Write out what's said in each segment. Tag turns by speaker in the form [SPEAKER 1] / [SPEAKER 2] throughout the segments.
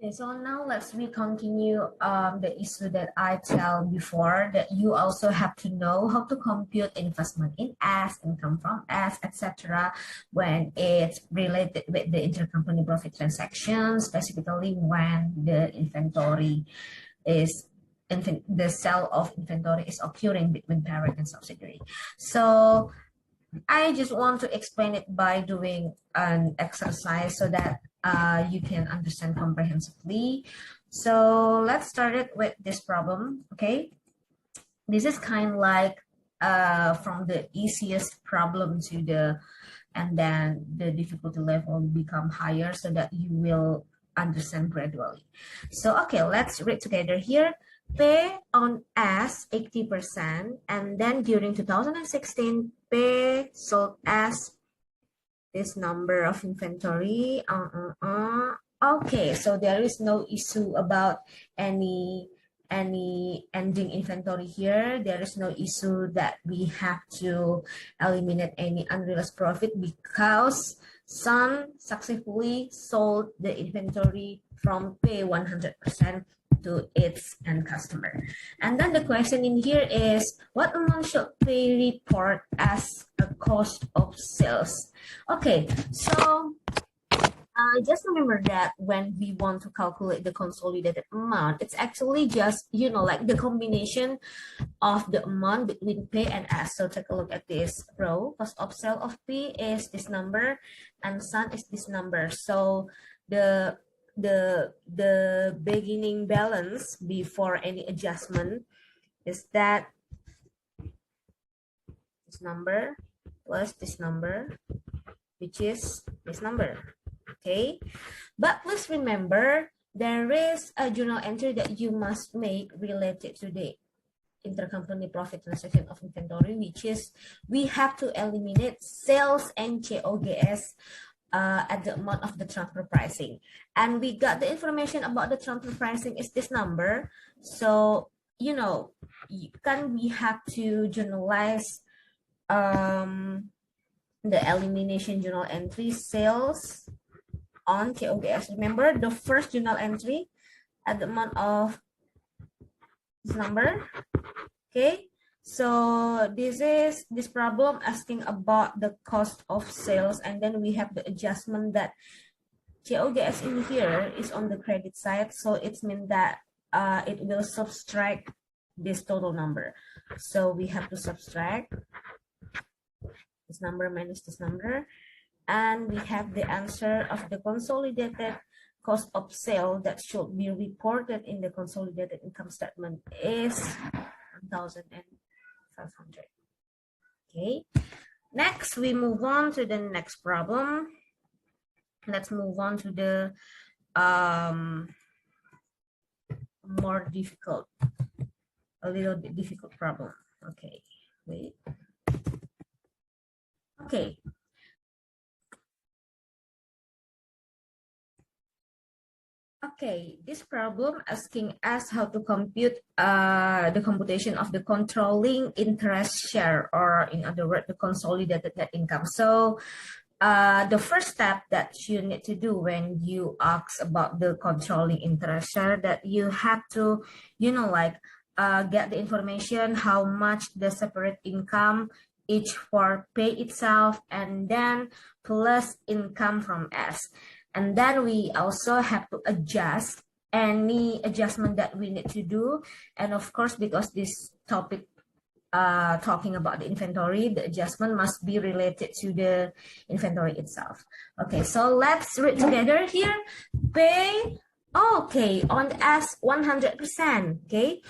[SPEAKER 1] Okay, so now we continue the issue that I tell before, that you also have to know how to compute investment in S, income from S, etc. when it's related with the intercompany profit transaction, specifically when the inventory is the sale of inventory is occurring between parent and subsidiary. So I just want to explain it by doing an exercise so that you can understand comprehensively. So let's start it with this problem, okay? This is kind of like from the easiest problem to and then the difficulty level become higher so that you will understand gradually. So, okay, let's read together here. Pay on S 80%, and then during 2016, pay sold as this number of inventory. Okay, so there is no issue about any ending inventory here. There is no issue that we have to eliminate any unrealized profit because Sun successfully sold the inventory from pay 100% to its end customer. And then the question in here is, what amount should pay report as a cost of sales? Okay, so just remember that when we want to calculate the consolidated amount, it's actually just, like the combination of the amount between P and S. So take a look at this row. Cost of sale of P is this number and Sun is this number. So the beginning balance before any adjustment is that this number plus this number, which is this number. Okay, but please remember there is a journal entry that you must make related to the intercompany profit transaction of inventory, which is we have to eliminate sales and COGS at the amount of the transfer pricing. And we got the information about the transfer pricing is this number. So, we have to journalize the elimination journal entry sales on COGS. Remember the first journal entry at the amount of this number. Okay, so this problem asking about the cost of sales, and then we have the adjustment that COGS in here is on the credit side, so it means that it will subtract this total number. So we have to subtract this number minus this number, and we have the answer of the consolidated cost of sale that should be reported in the consolidated income statement is 1,500. Okay, next we move on to the next problem. Let's move on to the more difficult, a little bit difficult problem. Okay, wait. Okay. Okay, this problem asking us how to compute the computation of the controlling interest share, or in other words, the consolidated net income. So the first step that you need to do when you ask about the controlling interest share, that you have to, get the information how much the separate income each for pay itself, and then plus income from S. And then we also have to adjust any adjustment that we need to do. And of course, because this topic talking about the inventory, the adjustment must be related to the inventory itself. Okay, so let's read together here. Pay, okay, on as 100%, okay.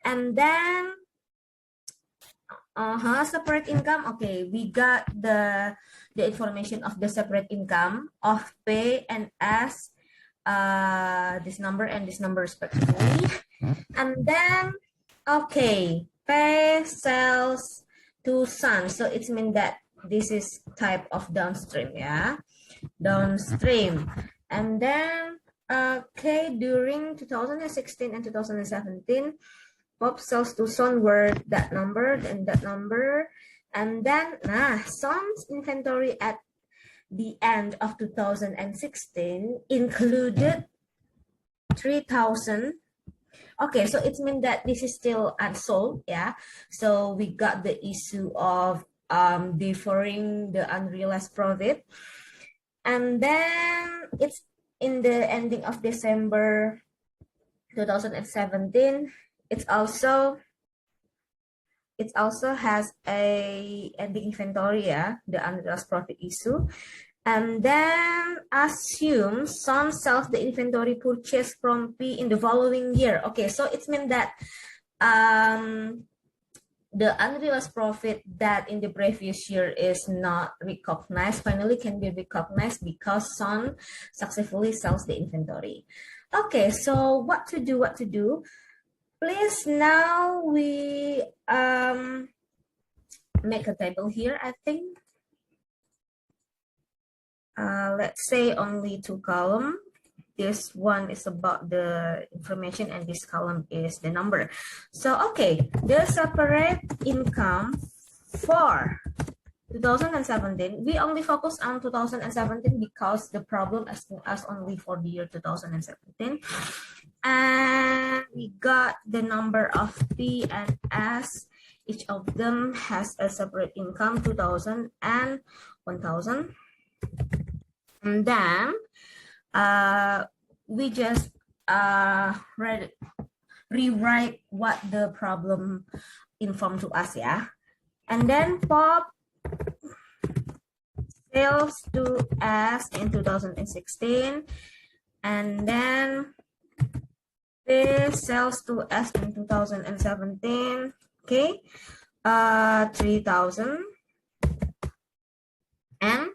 [SPEAKER 1] And then separate income. Okay, we got the information of the separate income of pay and S, this number and this number respectively. And then, okay, pay sells to Sun. So it means that this is type of downstream, yeah, downstream. And then, okay, during 2016 and 2017, Pop sells to Sun were that number and that number. And then Sun's inventory at the end of 2016 included 3,000. Okay, so it means that this is still unsold, yeah. So we got the issue of deferring the unrealized profit, and then it's in the ending of December 2017. It also has a ending inventory, yeah, the unrealized profit issue. And then assume Sun sells the inventory purchased from P in the following year. Okay, so it means that the unrealized profit that in the previous year is not recognized finally can be recognized because Sun successfully sells the inventory. Okay, so what to do? Please, now we make a table here, I think. Let's say only 2 columns. This one is about the information and this column is the number. So, okay, the separate income for 2017, we only focus on 2017 because the problem is only for the year 2017. And we got the number of P and S. Each of them has a separate income, 2,000 and 1,000. And then we just rewrite what the problem informed to us, yeah. And then pop sales to S in 2016, and then this sales to S in 2017. Okay, 3,000 and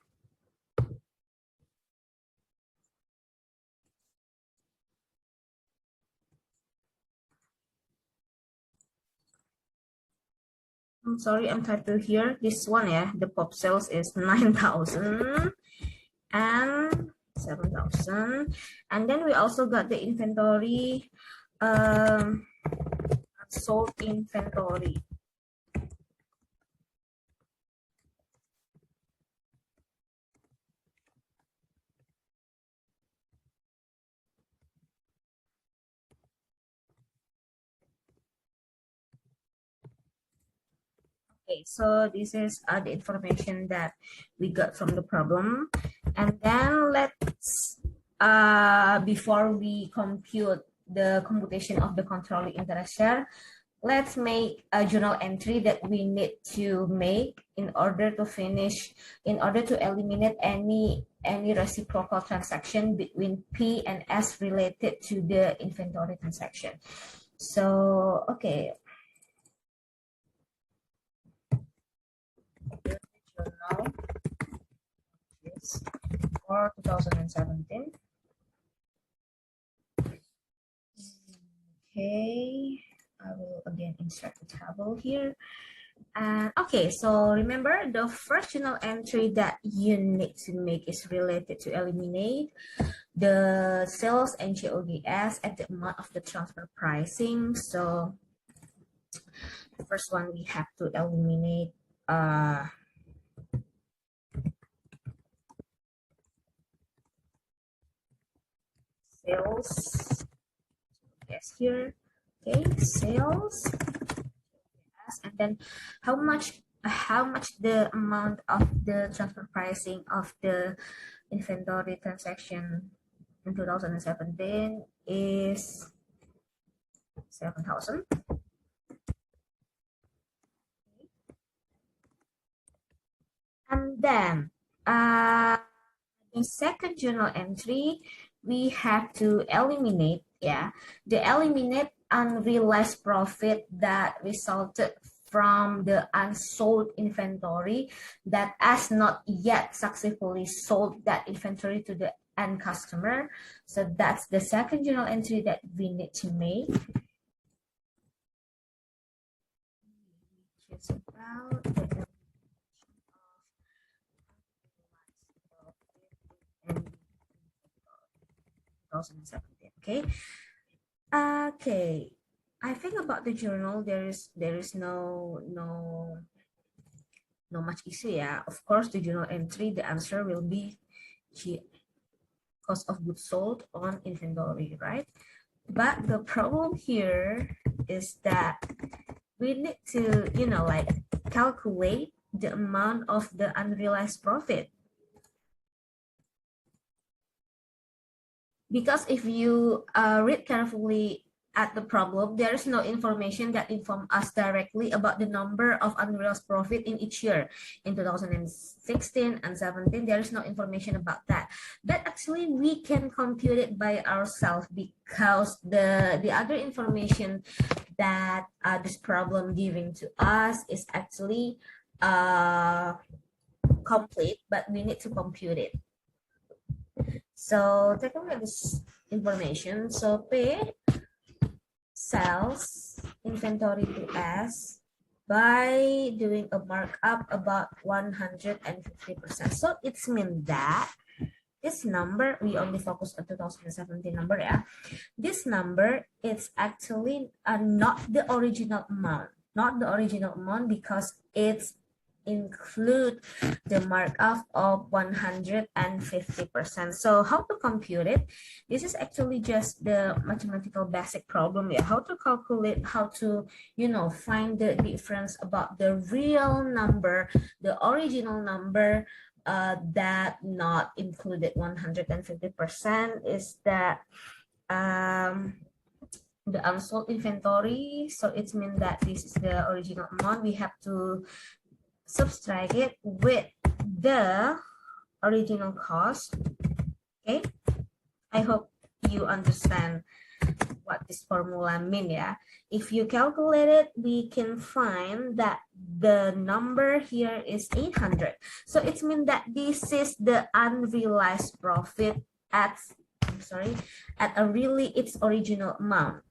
[SPEAKER 1] I'm sorry, I'm typing here. This one, yeah, the pop sales is 9,000 and 7,000. And then we also got the inventory, sold inventory. Okay, so this is the information that we got from the problem. And then let's, before we compute the computation of the controlling interest share, let's make a journal entry that we need to make in order to eliminate any reciprocal transaction between P and S related to the inventory transaction. So, okay. Journal for 2017. Okay, I will again insert the table here. And okay, so remember the first journal entry that you need to make is related to eliminate the sales and GODS at the amount of the transfer pricing. So the first one we have to eliminate sales. Yes, here. Okay, sales. Yes, and then how much the amount of the transfer pricing of the inventory transaction in 2017 is 7,000. And then the second journal entry, we have to eliminate, eliminate unrealized profit that resulted from the unsold inventory that has not yet successfully sold that inventory to the end customer. So that's the second journal entry that we need to make. Which is about the 2017. Okay, I think about the journal there is no much issue, yeah. Of course, the journal entry, the answer will be cost of goods sold on inventory, right? But the problem here is that we need to, like calculate the amount of the unrealized profit. Because if you read carefully at the problem, there is no information that inform us directly about the number of unrealized profit in each year. In 2016 and 17, there is no information about that. But actually, we can compute it by ourselves because the other information that this problem giving to us is actually complete, but we need to compute it. So take a look at this information. So P sells inventory to S by doing a markup about 150%. So it's mean that this number, we only focus on 2017 number, yeah. This number is actually not the original amount. Not the original amount because it's include the markup of 150%. So how to compute it? This is actually just the mathematical basic problem. Yeah, how to calculate, how to, find the difference about the real number, the original number that not included 150% is that the unsold inventory. So it means that this is the original amount. We have to subtract it with the original cost. Okay, I hope you understand what this formula means. Yeah, if you calculate it, we can find that the number here is 800. So it means that this is the unrealized profit at its original amount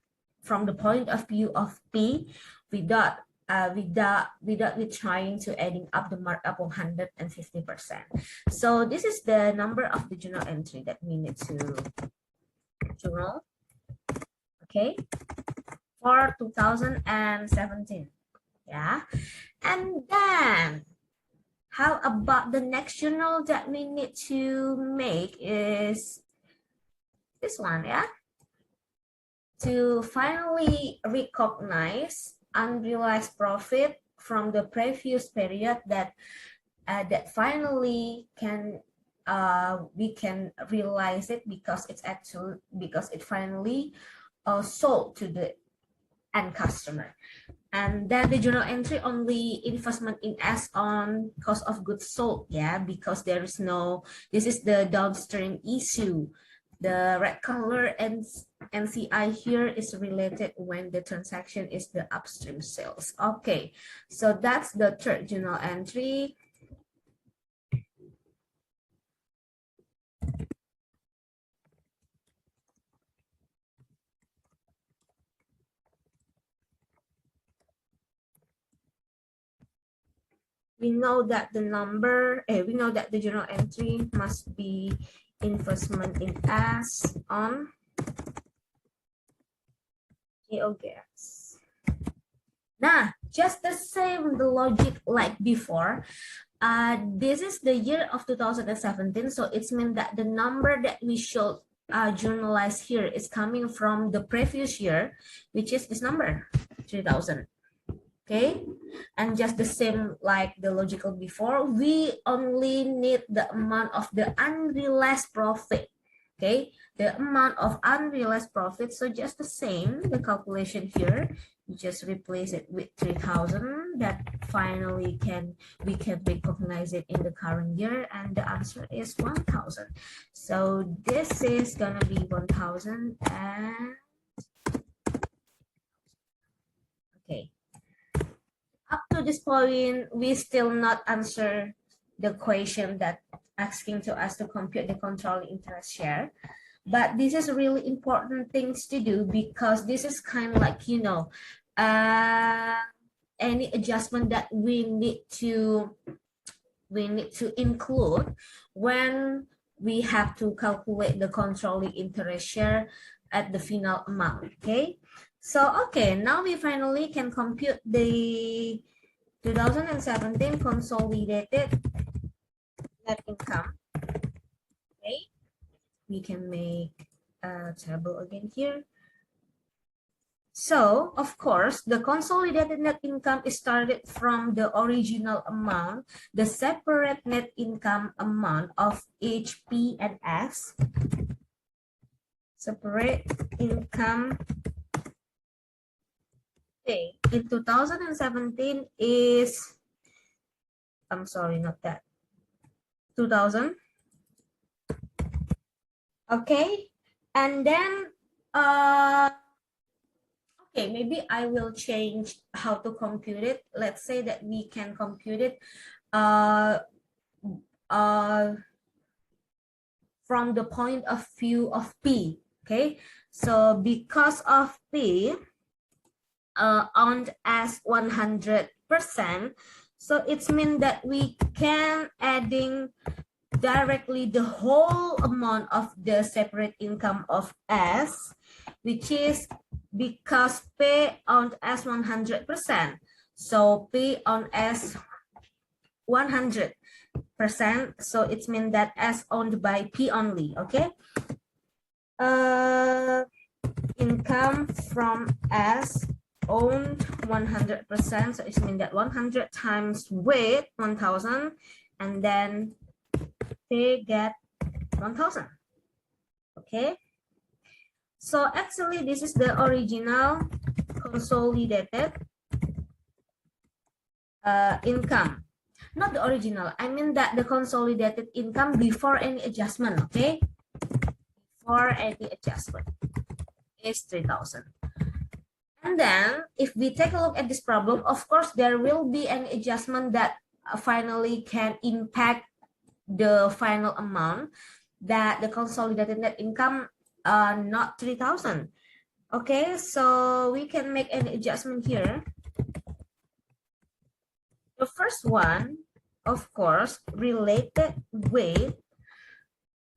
[SPEAKER 1] from the point of view of P without trying to adding up the markup of 150%. So this is the number of the journal entry that we need to journal, okay, for 2017. Yeah, and then how about the next journal that we need to make is this one, yeah, to finally recognize unrealized profit from the previous period that finally we can realize it because it finally sold to the end customer. And then the journal entry only investment in S on cost of goods sold, yeah, because there is no, this is the downstream issue. The red color and NCI here is related when the transaction is the upstream sales. Okay, so that's the third journal entry. We know that the journal entry must be investment in S on GOGS. Nah, just the same, the logic like before. This is the year of 2017, so it means that the number that we should journalize here is coming from the previous year, which is this number, 3000. Okay, and just the same like the logical before, we only need the amount of the unrealized profit. Okay, the amount of unrealized profit. So just the same, the calculation here, you just replace it with 3000. That finally we can recognize it in the current year, and the answer is 1000. So this is gonna be 1000 and okay. Up to this point, we still not answer the question that asking to us to compute the controlling interest share. But this is really important things to do because this is kind of like, any adjustment that we need to include when we have to calculate the controlling interest share at the final amount, okay? So, okay, now we finally can compute the 2017 consolidated net income, okay? we can make a table again here. So, of course, the consolidated net income is started from the original amount, the separate net income amount of each P and S. Separate income P in 2017 is, I'm sorry, not that, 2000. Okay, and then, okay, maybe I will change how to compute it. Let's say that we can compute it from the point of view of P. Okay, so because of P owned as 100%, so it's mean that we can adding directly the whole amount of the separate income of S, which is because P owned as 100%. So P owned as 100%. So it's mean that S owned by P only. Okay. Income from S owned 100%. So it's mean that 100 times with 1,000, and then they get 1,000. Okay, so actually this is the original consolidated income. Not the original, I mean that the consolidated income before any adjustment. Okay, before any adjustment is 3,000. And then if we take a look at this problem, of course there will be an adjustment that finally can impact the final amount, that the consolidated net income not 3,000. Okay, so we can make an adjustment here. The first one, of course, related with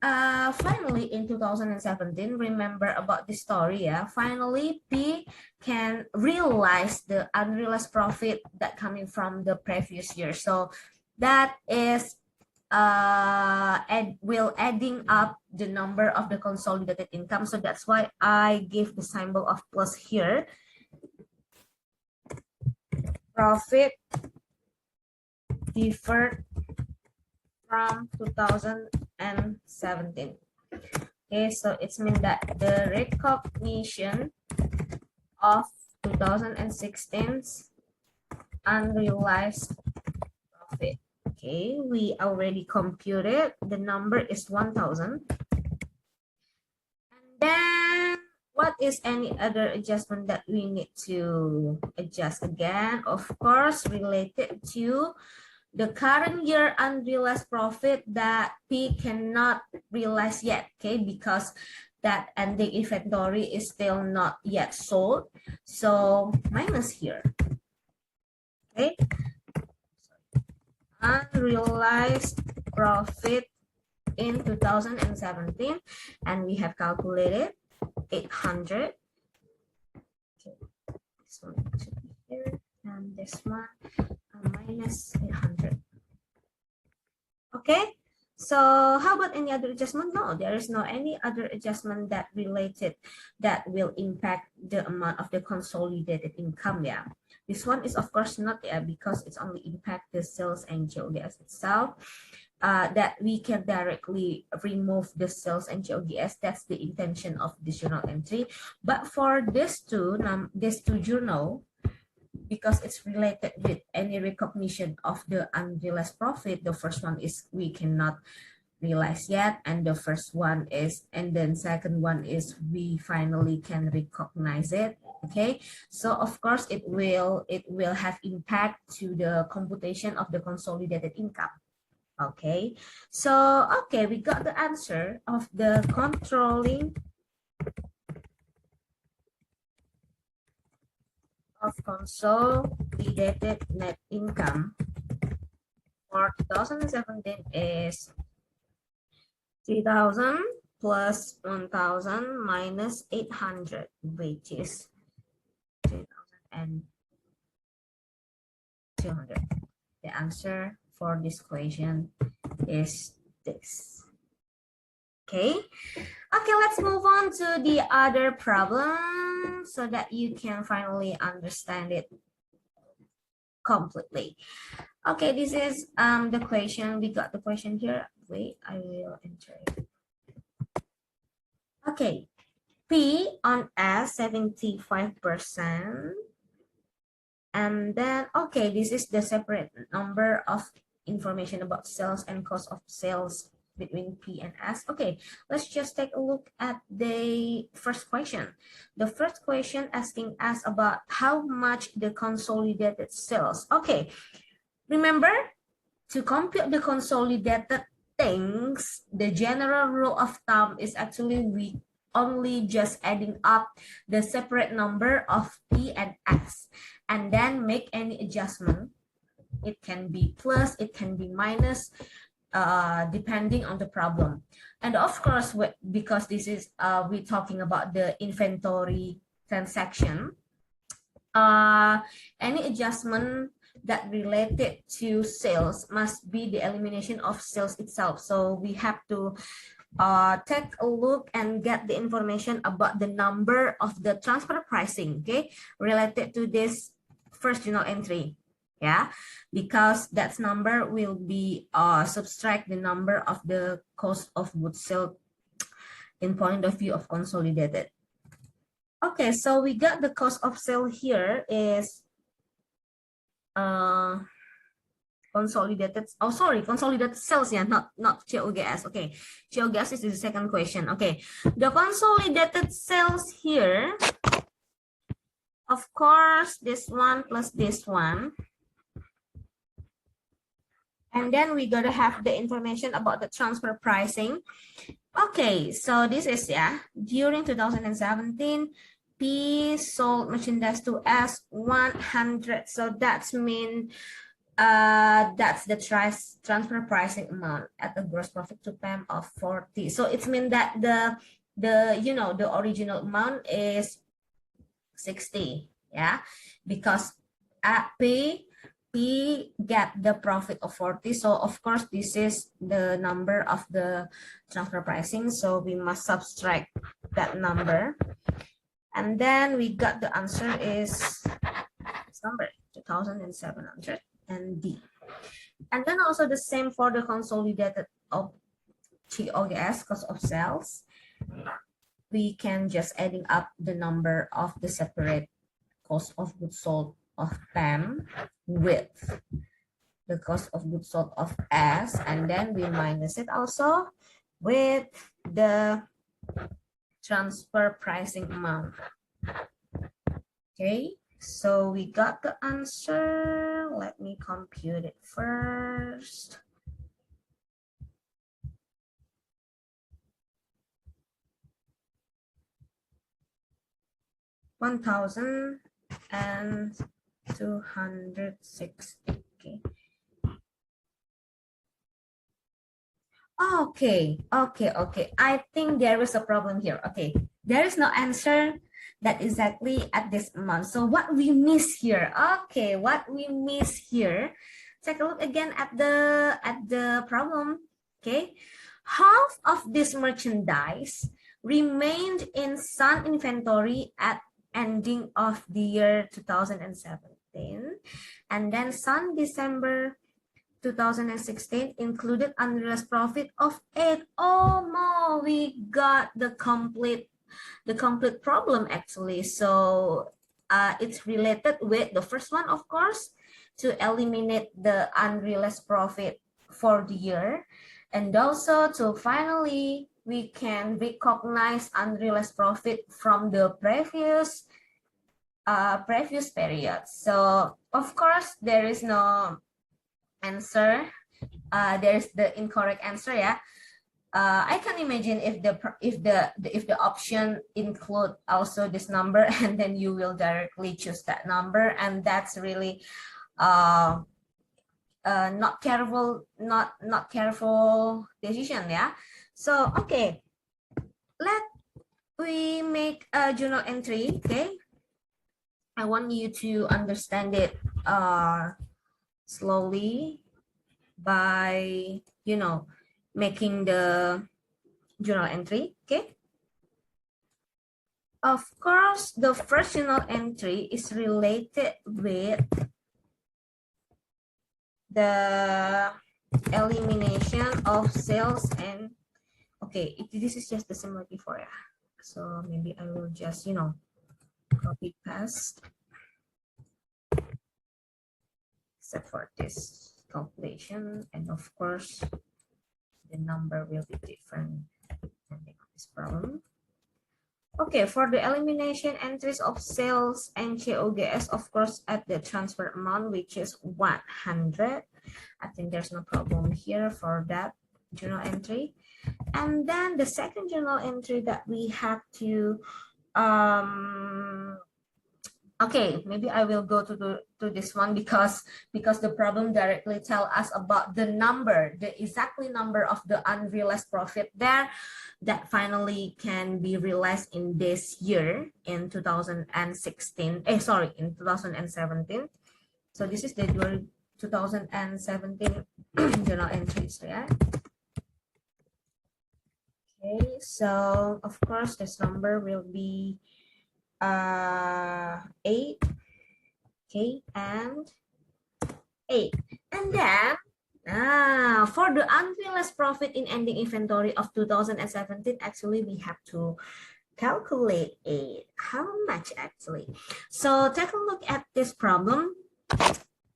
[SPEAKER 1] finally in 2017, remember about this story, yeah, finally P can realize the unrealized profit that coming from the previous year. So that is will adding up the number of the consolidated income. So that's why I give the symbol of plus here. Profit deferred from 2017. Okay, so it's mean that the recognition of 2016's unrealized profit. Okay, we already computed. The number is 1,000. And then what is any other adjustment that we need to adjust again? Of course, related to the current year unrealized profit that P cannot realize yet, okay, because that ending inventory is still not yet sold. So minus here, okay. Unrealized profit in 2017, and we have calculated 800. Okay, this one should be here, and this one minus 800. Okay, so how about any other adjustment? No, there is no any other adjustment that related that will impact the amount of the consolidated income. Yeah, this one is of course not there because it's only impact the sales and GOGS itself. That we can directly remove the sales and GOGS. That's the intention of this journal entry. But for this two journal, because it's related with any recognition of the unrealized profit, the first one is we cannot realize yet, and the first one is, and then second one is we finally can recognize it. Okay, so of course it will have impact to the computation of the consolidated income. Okay, so okay, we got the answer of the controlling of consolidated net income for 2017 is 3,000 plus 1,000 minus 800, which is 3,200. The answer for this question is this. Okay. Okay, let's move on to the other problem so that you can finally understand it completely. Okay, this is the question. We got the question here. Wait, I will enter it. Okay, P on S 75%. And then, okay, this is the separate number of information about sales and cost of sales between P and S. Okay, let's just take a look at the first question. The first question asking us about how much the consolidated sales. Okay, remember to compute the consolidated things, the general rule of thumb is actually we only just adding up the separate number of P and S and then make any adjustment. It can be plus, it can be minus, depending on the problem. And of course, because this is we're talking about the inventory transaction, any adjustment that related to sales must be the elimination of sales itself. So we have to take a look and get the information about the number of the transfer pricing, okay, related to this first journal entry. Yeah, because that number will be subtract the number of the cost of goods sold in point of view of consolidated. Okay, so we got the cost of sale here is consolidated. Oh, sorry, consolidated sales, yeah, not COGS. Okay, COGS is the second question. Okay, the consolidated sales here, of course, this one plus this one. And then we gotta have the information about the transfer pricing. Okay, so this is, yeah, during 2017, P sold merchandise to S 100. So that's mean that's the transfer pricing amount at the gross profit to PAM of 40. So it's mean that the original amount is 60, yeah, because at P get the profit of 40. So of course, this is the number of the transfer pricing. So we must subtract that number. And then we got the answer is this number, 2,700 and D. And then also the same for the consolidated of COGS, cost of sales. We can just adding up the number of the separate cost of goods sold of PAM with the cost of goods sold of S, and then we minus it also with the transfer pricing amount. Okay, so we got the answer. Let me compute it first. $1,260. Okay. I think there is a problem here. Okay, there is no answer that exactly at this amount. So what we miss here? Okay, what we miss here? Take a look again at the problem. Okay, half of this merchandise remained in Sun inventory at ending of the year 2017, and then Sun December 2016 included unrealized profit of 8. Oh no, we got the complete problem actually. So it's related with the first one, of course, to eliminate the unrealized profit for the year, and also to finally we can recognize unrealized profit from the previous period. So of course there is no answer. There's the incorrect answer. Yeah, I can imagine if the option include also this number, and then you will directly choose that number, and that's really not careful decision. Yeah. So okay, let we make a journal entry. Okay, I want you to understand it slowly by making the journal entry. Okay. Of course, the first journal entry is related with the elimination of sales and okay, this is just the same like before, yeah. So maybe I will just, copy paste, except for this calculation, and of course, the number will be different depending on this problem. Okay, for the elimination entries of sales and COGS, of course, at the transfer amount, which is 100. I think there's no problem here for that journal entry. And then the second journal entry that we have to okay, maybe I will go to this one because the problem directly tell us about the number, the exactly number of the unrealized profit there that finally can be realized in this year in 2016. In 2017. So this is the 2017 journal entries, yeah. Okay, so of course this number will be 8, okay, and 8. And then for the unrealized profit in ending inventory of 2017, actually we have to calculate it. How much actually? So take a look at this problem,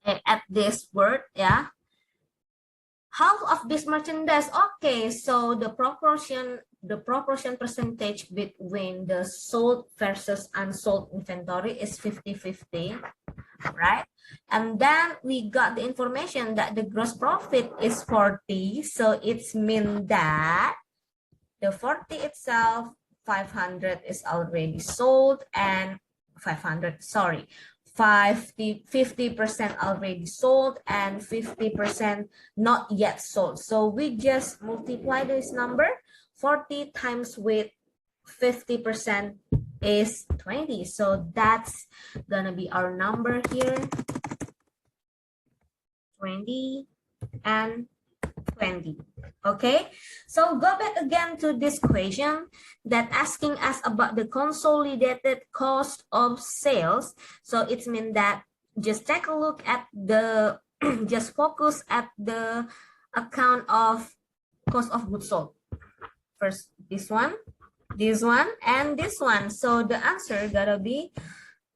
[SPEAKER 1] at this word, yeah. Half of this merchandise. Okay, so the proportion percentage between the sold versus unsold inventory is 50-50, right? And then we got the information that the gross profit is 40, so it's mean that the 40 itself, 500 is already sold, and 50% already sold and 50% not yet sold. So we just multiply this number. 40 times with 50% is 20. So that's gonna be our number here. 20 and 20. Okay, so go back again to this question that asking us about the consolidated cost of sales. So it means that just take a look at the just focus at the account of cost of goods sold. First this one, and this one. So the answer gotta be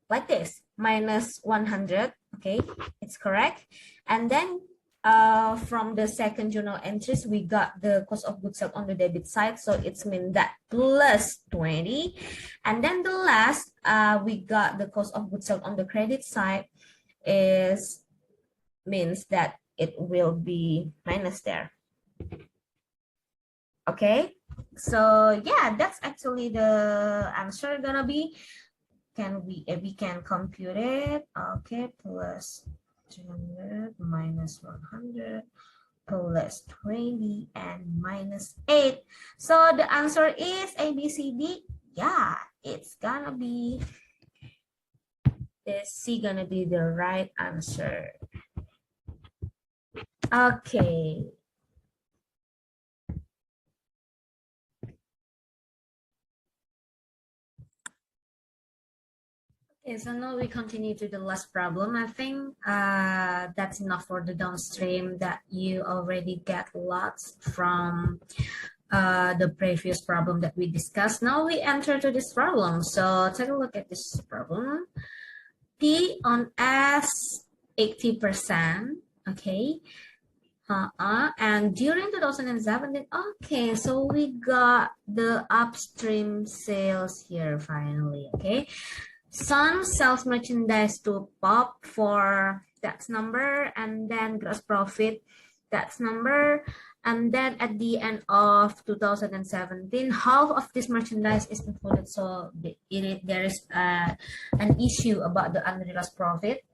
[SPEAKER 1] like this, minus 100. Okay, it's correct. And then from the second journal entries, we got the cost of goods sold on the debit side, so it's mean that plus 20. And then the last, we got the cost of goods sold on the credit side is means that it will be minus there. Okay, so yeah, that's actually the answer gonna be. We can compute it. Okay, plus 200 minus 100 plus 20 and minus 8. So the answer is A, B, C, D. Yeah, it's gonna be this C gonna be the right answer. Okay. Okay, so now we continue to the last problem. I think that's enough for the downstream that you already get lots from the previous problem that we discussed. Now we enter to this problem. So take a look at this problem. P on S 80%, okay. And during 2017, okay, so we got the upstream sales here finally, okay. Sun sells merchandise to Pop for that's number, and then gross profit that's number, and then at the end of 2017, half of this merchandise is included. So there is an issue about the unrealized profit.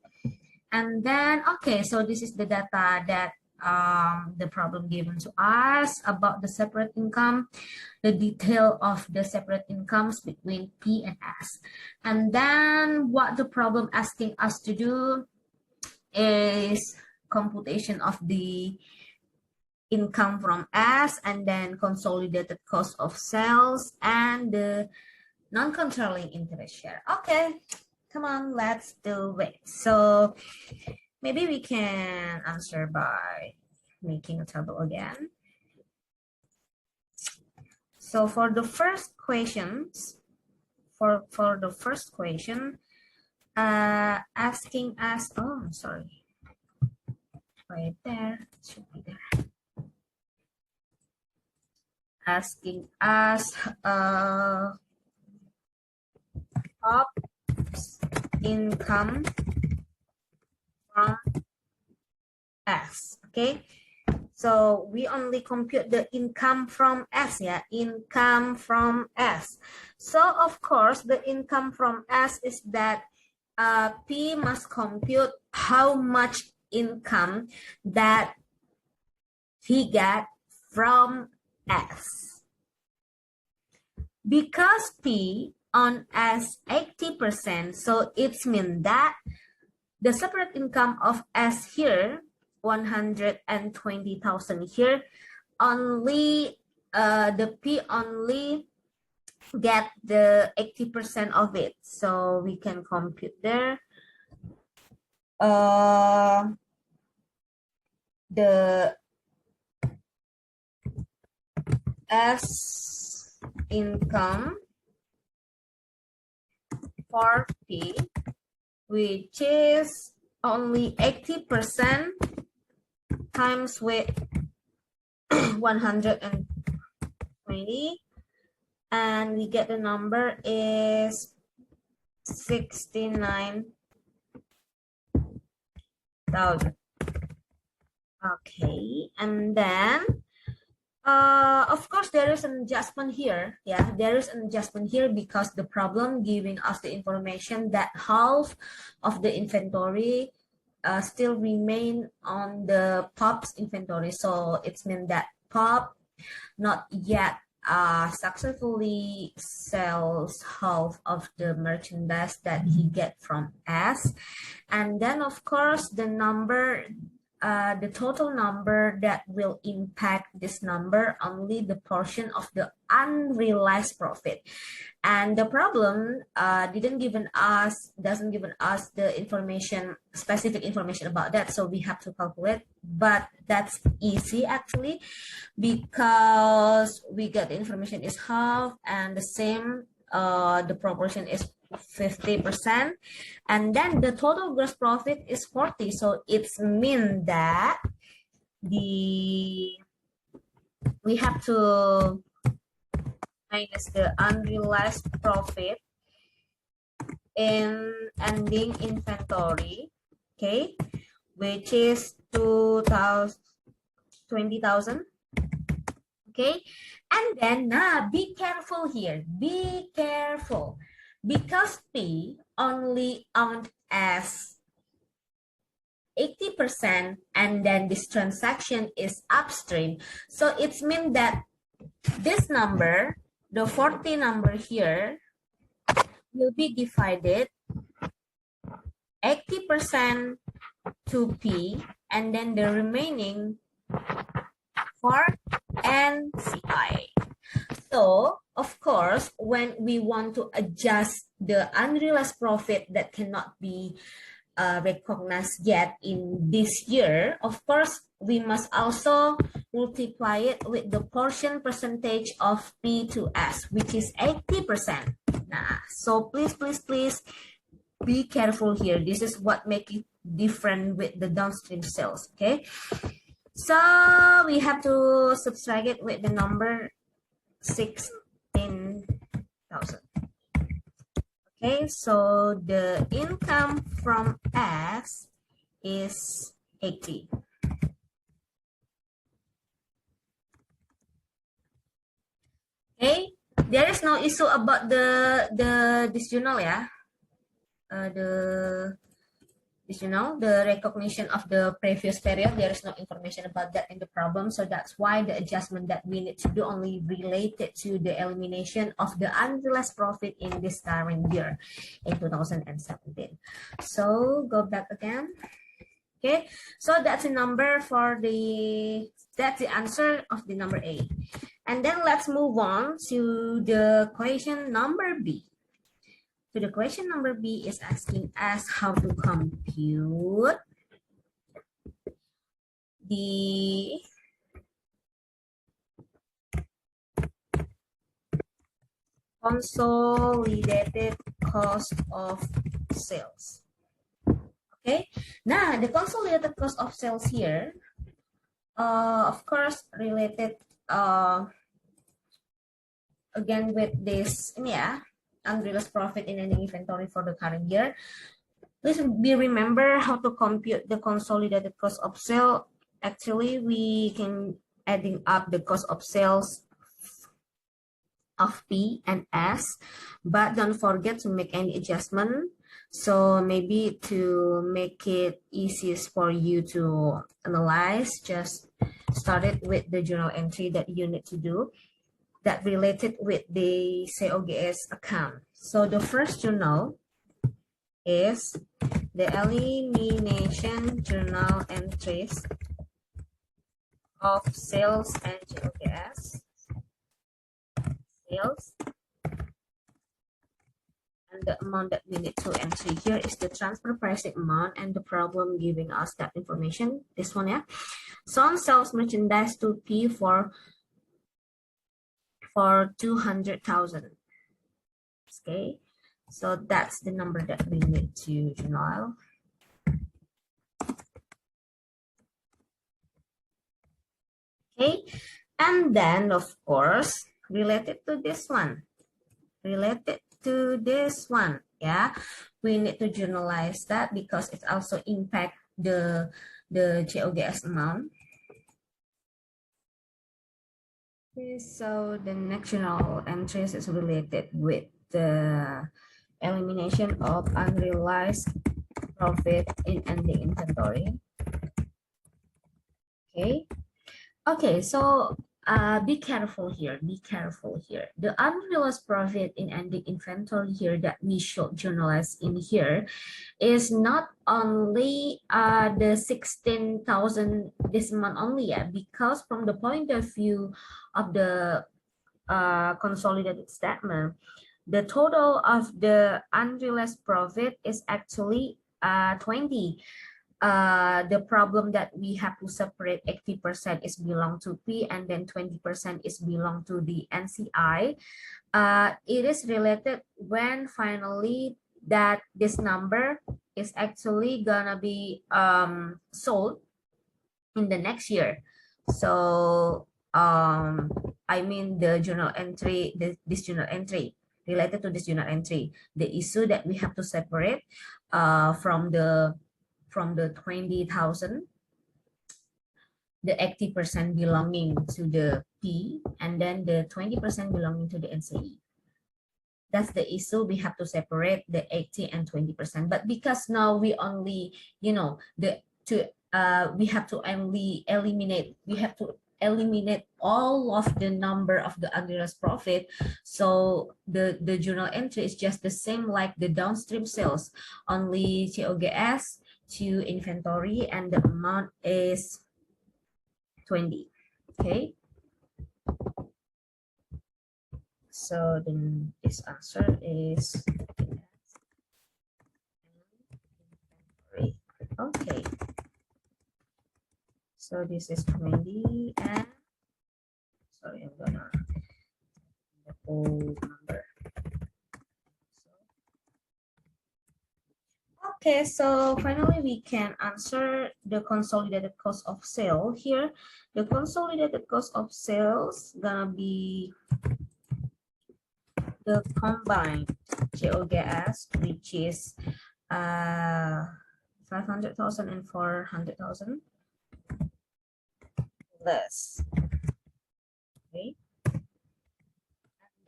[SPEAKER 1] And then okay, so this is the data that the problem given to us about the separate income, the detail of the separate incomes between P and S. And then what the problem asking us to do is computation of the income from S, and then consolidated cost of sales, and the non-controlling interest share. Okay, come on, let's do it. So maybe we can answer by making a table again. So for the first questions, for the first question, asking us, oh, I'm sorry, right there, it should be there. Asking us ops income from S, okay? So we only compute the income from S, yeah, income from S. So of course, the income from S is that P must compute how much income that he got from S. Because P on S 80%, so it means that the separate income of S here, 120,000 here, only the P only get the 80% of it. So we can compute there. The S income for P, which is only 80% times with 120, and we get the number is 69,000. Okay, and then of course there is an adjustment here. Yeah, there is an adjustment here because the problem giving us the information that half of the inventory still remain on the POP's inventory. So it's mean that POP not yet successfully sells half of the merchandise that he get from S. And then of course the number, the total number that will impact this number, only the portion of the unrealized profit. And the problem doesn't give us the information, specific information about that, so we have to calculate. But that's easy actually, because we get the information is half, and the same the proportion is 50%, and then the total gross profit is 40. So it's mean that we have to minus the unrealized profit in ending inventory, okay, which is 20,000, okay. And then be careful here, be careful, because P only owned as 80%, and then this transaction is upstream. So it's mean that this number, the 40 number here, will be divided 80% to P, and then the remaining for NCI. So, of course, when we want to adjust the unrealized profit that cannot be recognized yet in this year, of course, we must also multiply it with the portion percentage of P to S, which is 80%. So please be careful here. This is what makes it different with the downstream sales, okay? So we have to subtract it with the number 16,000. Okay, so the income from S is 80. Okay, there is no issue about this journal, yeah. The recognition of the previous period, there is no information about that in the problem. So that's why the adjustment that we need to do only related to the elimination of the unrealized profit in this current year in 2017. So go back again. Okay, so that's the number for that's the answer of the number A. And then let's move on to the question number B. So the question number B is asking us how to compute the consolidated cost of sales. Okay, now the consolidated cost of sales here, of course, related again with this, unrealized profit in ending inventory for the current year. Please remember how to compute the consolidated cost of sale. Actually, we can adding up the cost of sales of P and S, but don't forget to make any adjustment. So maybe to make it easiest for you to analyze, just start it with the journal entry that you need to do that related with the COGS account. So the first journal is the elimination journal entries of sales and COGS. Sales. And the amount that we need to enter here is the transfer pricing amount, and the problem giving us that information. This one, yeah. Some sells merchandise to P for 200,000. Okay, so that's the number that we need to journal. Okay, and then of course related to this one, yeah, we need to journalize that because it also impact the COGS amount. Okay, so the next journal entries is related with the elimination of unrealized profit in ending inventory. Okay, so be careful here. The unrealized profit in ending inventory here that we should journalize in here is not only the 16,000 this month only, because from the point of view of the consolidated statement, the total of the unrealized profit is actually 20. The problem that we have to separate 80% is belong to P and then 20% is belong to the NCI. It is related when finally that this number is actually gonna be sold in the next year. So I mean the journal entry, this journal entry related to this journal entry, the issue that we have to separate from the 20,000, the 80% belonging to the P and then the 20% belonging to the NCE. That's the issue. We have to separate the 80 and 20%. But because now we only, we have to only eliminate, all of the number of the unrealized profit. So the journal entry is just the same like the downstream sales, only COGS to inventory, and the amount is 20. Okay, so then this answer is okay. So this is 20 and sorry, I'm gonna the whole number. Okay, so finally we can answer the consolidated cost of sale here. The consolidated cost of sales gonna be the combined COGS, which is 500,000 and 400,000 less. Okay,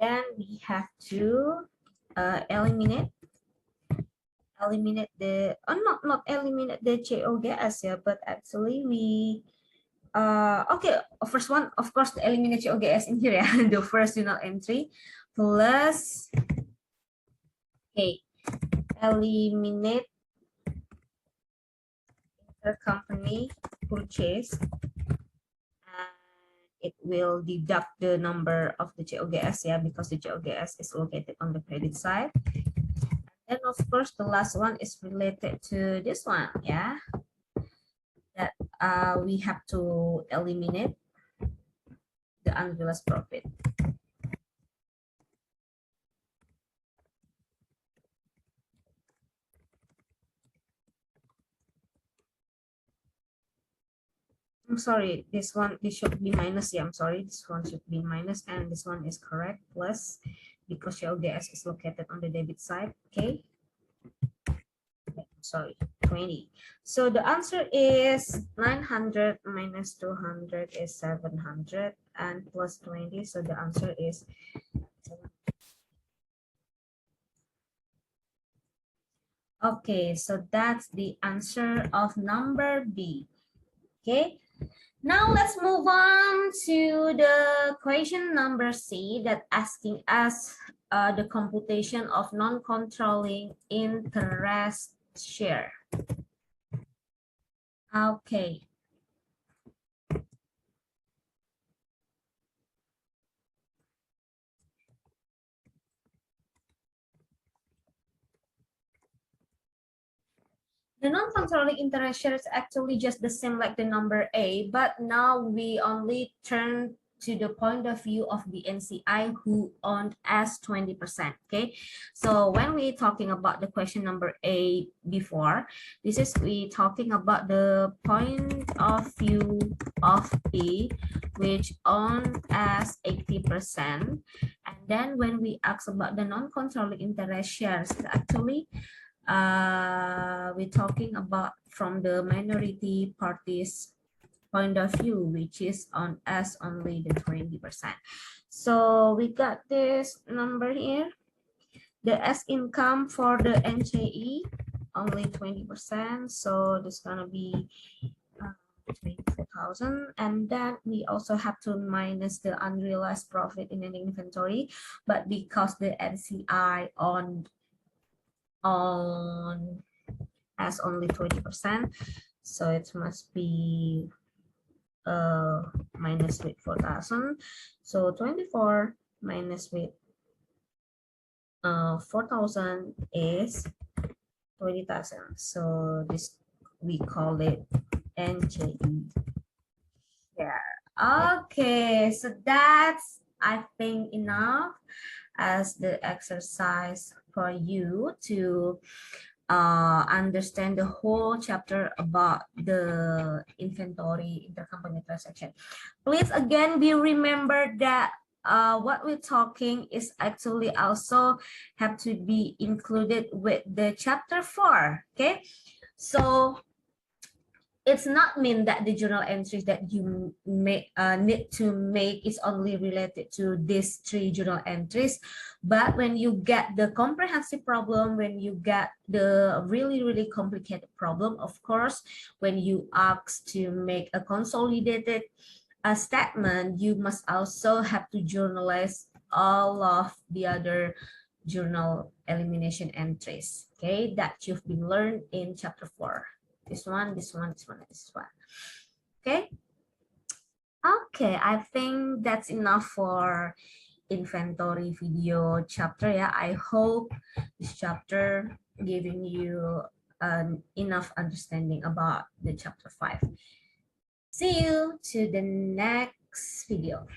[SPEAKER 1] then we have to eliminate the not eliminate the COGS, but actually we okay, first one, of course, the eliminate COGS in here, the first journal entry plus eliminate intercompany purchase, and it will deduct the number of the JOGS, yeah, because the JOGS is located on the credit side. And of course, the last one is related to this one, yeah, that we have to eliminate the unrealized profit. I'm sorry, this should be minus. Yeah, I'm sorry, this one should be minus, and this one is correct, plus, because LDS is located on the debit side. Okay. Sorry, 20. So the answer is 900 minus 200 is 700, and plus 20. So the answer is 7. Okay, so that's the answer of number B. Okay. Now let's move on to the question number C, that asking us the computation of non-controlling interest share. Okay. The non-controlling interest share is actually just the same like the number A, but now we only turn to the point of view of the NCI who owned as 20%. Okay, so when we talking about the question number A before, this is we talking about the point of view of B, which owned as 80%, and then when we ask about the non-controlling interest shares, actually we're talking about from the minority parties point of view, which is on as only the 20%. So we got this number here. The S income for the NJE only 20%, so this gonna be 24,000, and then we also have to minus the unrealized profit in an inventory, but because the NCI on as only 20%, so it must be minus with 4,000. So 24 minus with 4,000 is 20,000. So this we call it NJE share. Okay, so that's, I think, enough as the exercise for you to understand the whole chapter about the inventory intercompany transaction. Please again be remember that what we're talking is actually also have to be included with the chapter 4. Okay, so it's not mean that the journal entries that you may need to make is only related to these 3 journal entries, but when you get the comprehensive problem, when you get the really complicated problem, of course, when you ask to make a consolidated statement, you must also have to journalize all of the other journal elimination entries, okay, that you've been learned in chapter 4. This one, this one, this one, this one. Okay. Okay, I think that's enough for inventory video chapter. Yeah, I hope this chapter giving you enough understanding about the chapter 5. See you to the next video.